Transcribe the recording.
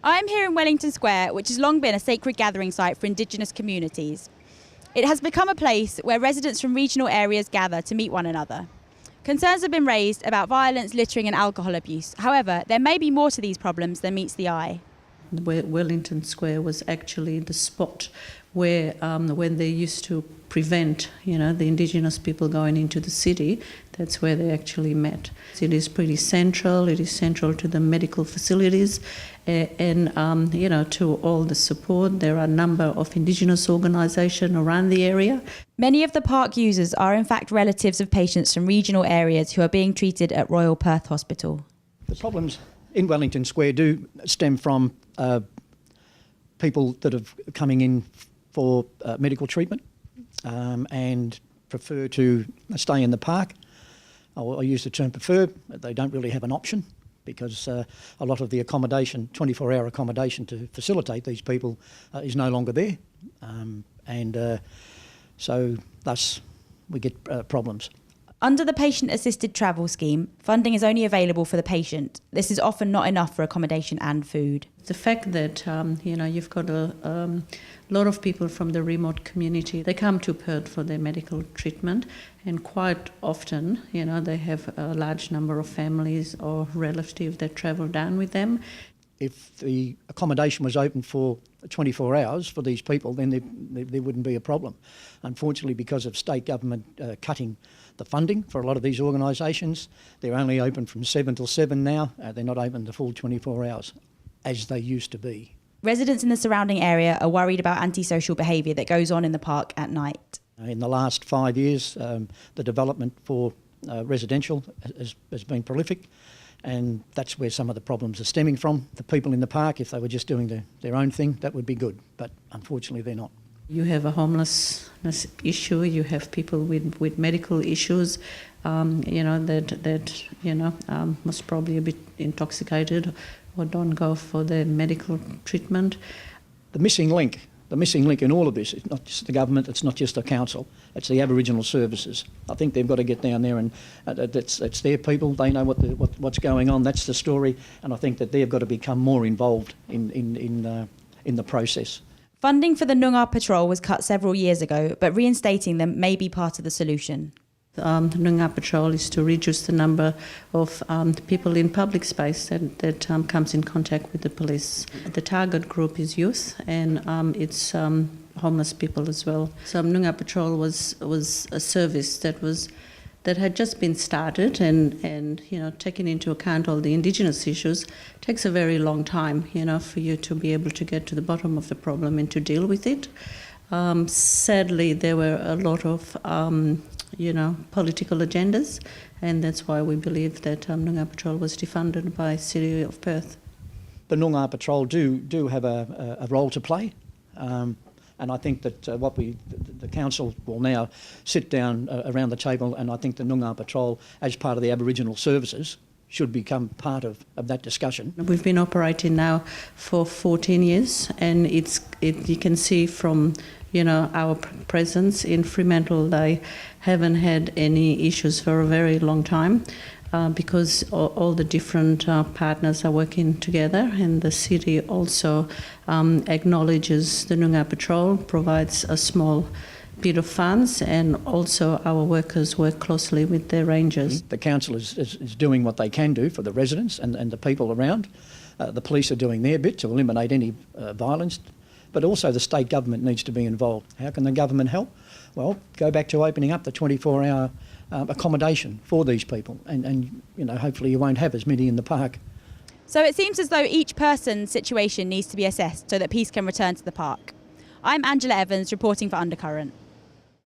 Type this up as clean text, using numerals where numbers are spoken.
I am here in Wellington Square, which has long been a sacred gathering site for Indigenous communities. It has become a place where residents from regional areas gather to meet one another. Concerns have been raised about violence, littering and alcohol abuse. However, there may be more to these problems than meets the eye. Wellington Square was actually the spot where when they used to prevent, the Indigenous people going into the city, that's where they actually met. It is pretty central. It is central to the medical facilities and to all the support. There are a number of Indigenous organisations around the area. Many of the park users are in fact relatives of patients from regional areas who are being treated at Royal Perth Hospital. The problems in Wellington Square do stem from people that are coming in for medical treatment and prefer to stay in the park. I use the term prefer, but they don't really have an option because a lot of the accommodation, 24-hour accommodation to facilitate these people is no longer there. So thus we get problems. Under the patient-assisted travel scheme, funding is only available for the patient. This is often not enough for accommodation and food. The fact that, you've got a lot of people from the remote community, they come to Perth for their medical treatment, and quite often, they have a large number of families or relatives that travel down with them. If the accommodation was open for 24 hours for these people, then there wouldn't be a problem. Unfortunately, because of state government cutting the funding for a lot of these organisations, they're only open from 7 till 7 now. They're not open the full 24 hours, as they used to be. Residents in the surrounding area are worried about antisocial behaviour that goes on in the park at night. In the last 5 years, the development for residential has been prolific. And that's where some of the problems are stemming from. The people in the park, if they were just doing their own thing, that would be good. But unfortunately, they're not. You have a homelessness issue. You have people with medical issues, that most probably a bit intoxicated or don't go for their medical treatment. The missing link in all of this is not just the government, it's not just the council, it's the Aboriginal services. I think they've got to get down there and it's their people, they know what's going on, that's the story, and I think that they've got to become more involved in the process. Funding for the Noongar Patrol was cut several years ago, but reinstating them may be part of the solution. The Nunga Patrol is to reduce the number of people in public space that comes in contact with the police. The target group is youth and it's homeless people as well. So Nunga Patrol was a service that had just been started and taking into account all the Indigenous issues takes a very long time, for you to be able to get to the bottom of the problem and to deal with it. Sadly, there were a lot of political agendas, and that's why we believe that Noongar Patrol was defunded by City of Perth. The Noongar Patrol do have a role to play, and I think that the council will now sit down around the table, and I think the Noongar Patrol, as part of the Aboriginal services, should become part of that discussion. We've been operating now for 14 years, and you can see from our presence in Fremantle, they haven't had any issues for a very long time because all the different partners are working together, and the city also acknowledges the Noongar Patrol, provides a small bit of funds, and also our workers work closely with their rangers. The council is doing what they can do for the residents and the people around. The police are doing their bit to eliminate any violence. But also the state government needs to be involved. How can the government help? Well, go back to opening up the 24-hour accommodation for these people and hopefully you won't have as many in the park. So it seems as though each person's situation needs to be assessed so that peace can return to the park. I'm Angela Evans reporting for Undercurrent.